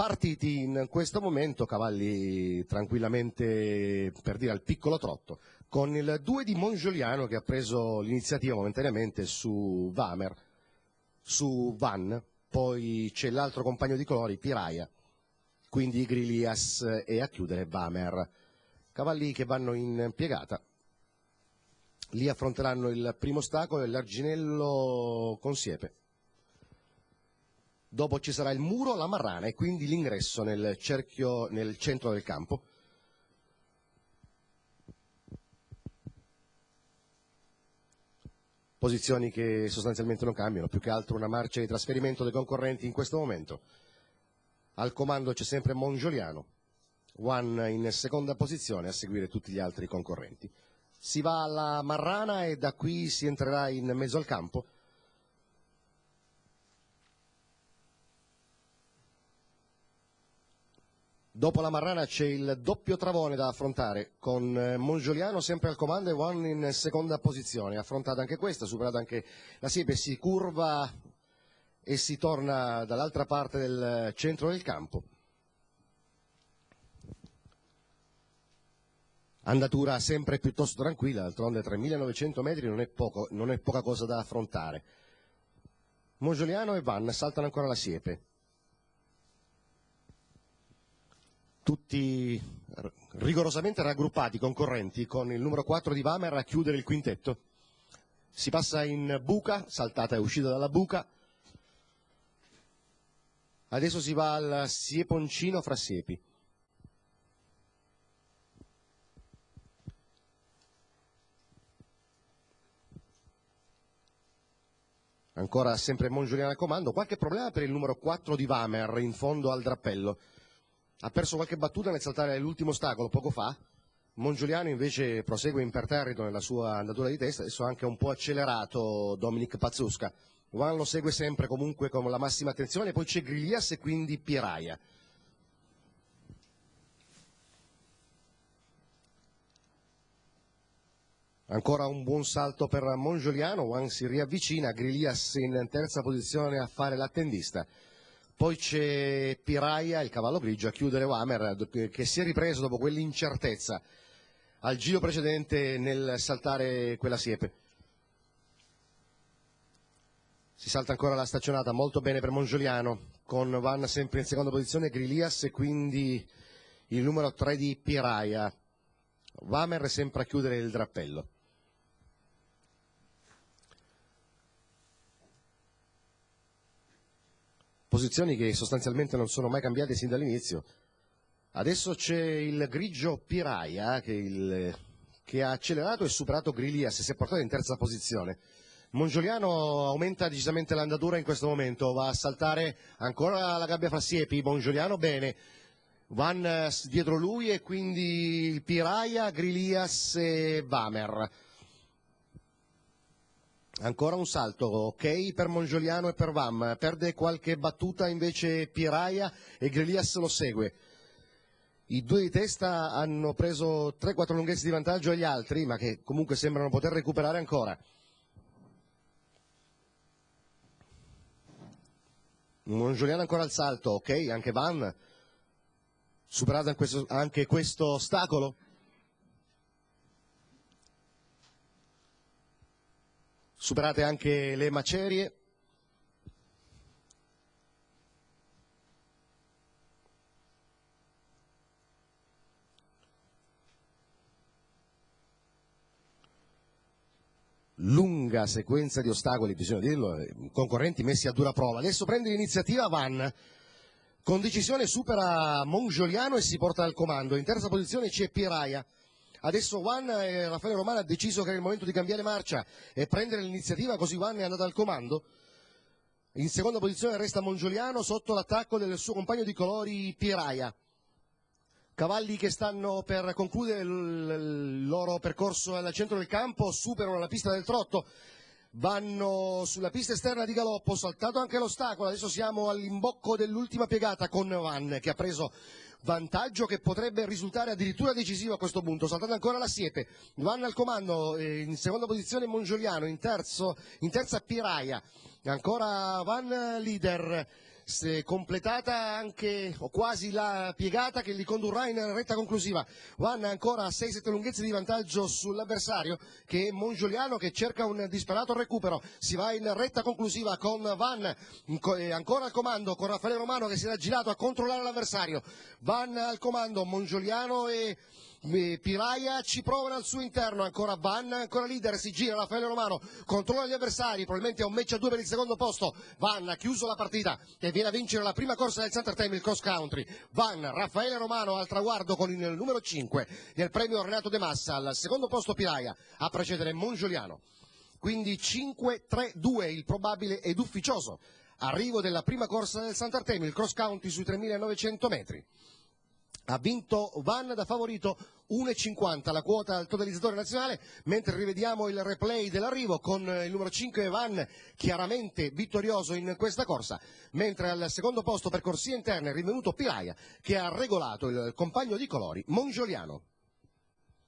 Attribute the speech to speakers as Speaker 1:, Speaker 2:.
Speaker 1: partiti in questo momento, cavalli tranquillamente, per dire, al piccolo trotto, con il 2 di Mongioliano che ha preso l'iniziativa momentaneamente su Van, poi c'è l'altro compagno di colori, Piraia, quindi Grilias e a chiudere Vamer. Cavalli che vanno in piegata, lì affronteranno il primo ostacolo, l'Arginello con siepe. Dopo ci sarà il muro, la marrana e quindi l'ingresso nel cerchio, nel centro del campo. Posizioni che sostanzialmente non cambiano, più che altro una marcia di trasferimento dei concorrenti in questo momento. Al comando c'è sempre Mongioliano, One in seconda posizione a seguire tutti gli altri concorrenti. Si va alla marrana e da qui si entrerà in mezzo al campo. Dopo la marrana c'è il doppio travone da affrontare, con Mongioliano sempre al comando e One in seconda posizione. Affrontata anche questa, superata anche la siepe, si curva e si torna dall'altra parte del centro del campo. Andatura sempre piuttosto tranquilla, d'altronde 3.900 metri non è poca cosa da affrontare. Mongioliano e Van saltano ancora la siepe. Tutti rigorosamente raggruppati, concorrenti, con il numero 4 di Vamer a chiudere il quintetto. Si passa in buca, saltata e uscita dalla buca. Adesso si va al sieponcino fra siepi. Ancora sempre Mongioliano al comando. Qualche problema per il numero 4 di Vamer in fondo al drappello. Ha perso qualche battuta nel saltare l'ultimo ostacolo poco fa. Mongioliano invece prosegue imperterrito nella sua andatura di testa. Adesso ha anche un po' accelerato Dominic Pazzuska. Juan lo segue sempre comunque con la massima attenzione. Poi c'è Grilias e quindi Piraia. Ancora un buon salto per Mongioliano. Juan si riavvicina, Grilias in terza posizione a fare l'attendista. Poi c'è Piraia, il cavallo grigio, a chiudere Vamer, che si è ripreso dopo quell'incertezza al giro precedente nel saltare quella siepe. Si salta ancora la staccionata, molto bene per Mongioliano, con Van sempre in seconda posizione, Grilias e quindi il numero 3 di Piraia. Vamer sempre a chiudere il drappello. Posizioni che sostanzialmente non sono mai cambiate sin dall'inizio. Adesso c'è il grigio Piraia che ha accelerato e superato Grilias, si è portato in terza posizione. Mongioliano aumenta decisamente l'andatura in questo momento, va a saltare ancora la gabbia fra siepi. Mongioliano bene, Van dietro lui e quindi Piraia, Grilias e Vamer. Ancora un salto, ok per Mongioliano e per Vam, perde qualche battuta invece Piraia e Grilias lo segue. I due di testa hanno preso 3-4 lunghezze di vantaggio agli altri, ma che comunque sembrano poter recuperare ancora. Mongioliano ancora al salto, ok, anche Van, superato anche questo ostacolo. Superate anche le macerie. Lunga sequenza di ostacoli, bisogna dirlo, concorrenti messi a dura prova. Adesso prende l'iniziativa Van, con decisione supera Mongioliano e si porta al comando. In terza posizione c'è Piraia. Adesso Juan e Raffaele Romano ha deciso che era il momento di cambiare marcia e prendere l'iniziativa, così Juan è andato al comando. In seconda posizione resta Mongioliano sotto l'attacco del suo compagno di colori Piraia. Cavalli che stanno per concludere il loro percorso al centro del campo, superano la pista del trotto, vanno sulla pista esterna di galoppo, saltato anche l'ostacolo. Adesso siamo all'imbocco dell'ultima piegata con Van che ha preso vantaggio che potrebbe risultare addirittura decisivo a questo punto. Saltando ancora la siepe, Van al comando, in seconda posizione Mongioliano, in terza Piraia, ancora Van leader. completata anche o quasi la piegata che li condurrà in retta conclusiva. Van ancora a 6-7 lunghezze di vantaggio sull'avversario, che è Mongioliano, che cerca un disperato recupero. Si va in retta conclusiva con Van ancora al comando, con Raffaele Romano che si era girato a controllare l'avversario. Van al comando, Mongioliano e Piraia ci provano al suo interno, ancora Van, ancora leader, si gira Raffaele Romano, controlla gli avversari, probabilmente è un match a 2 per il secondo posto. Van ha chiuso la partita e viene a vincere la prima corsa del Center Time, il cross country. Van, Raffaele Romano al traguardo con il numero 5 nel premio Renato De Massa, al secondo posto Piraia a precedere Mongioliano. Quindi 5-3-2 il probabile ed ufficioso arrivo della prima corsa del Center Time, il cross country sui 3.900 metri. Ha vinto Van da favorito 1,50 la quota al totalizzatore nazionale, mentre rivediamo il replay dell'arrivo con il numero 5 Van chiaramente vittorioso in questa corsa, mentre al secondo posto per corsie interne è rinvenuto Piraia che ha regolato il compagno di colori Mongioliano.